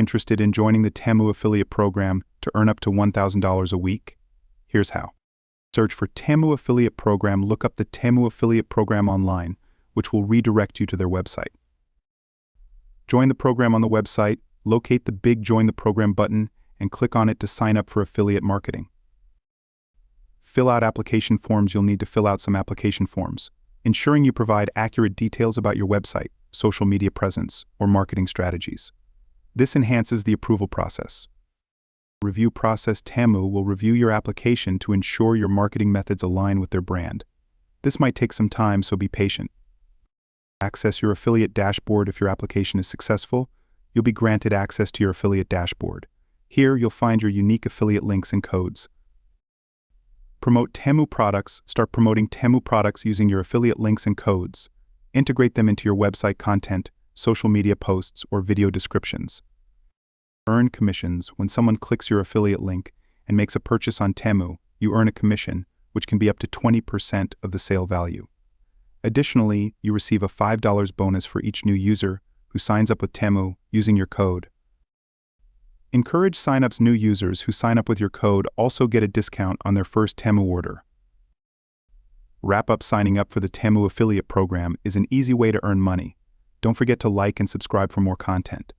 Interested in joining the Temu affiliate program to earn up to $1,000 a week? Here's how. Search for Temu affiliate program, look up the Temu affiliate program online, which will redirect you to their website. Join the program on the website, locate the big Join the Program button, and click on it to sign up for affiliate marketing. Fill out application forms. You'll need to fill out some application forms, ensuring you provide accurate details about your website, social media presence, or marketing strategies. This enhances the approval process. Review process. Temu will review your application to ensure your marketing methods align with their brand. This might take some time, so be patient. Access your affiliate dashboard. If your application is successful, you'll be granted access to your affiliate dashboard. Here, you'll find your unique affiliate links and codes. Promote Temu products. Start promoting Temu products using your affiliate links and codes. Integrate them into your website content, social media posts, or video descriptions. Earn commissions. When someone clicks your affiliate link and makes a purchase on Temu, you earn a commission, which can be up to 20% of the sale value. Additionally, you receive a $5 bonus for each new user who signs up with Temu using your code. Encourage signups. New users who sign up with your code also get a discount on their first Temu order. Wrap up. Signing up for the Temu affiliate program is an easy way to earn money. Don't forget to like and subscribe for more content.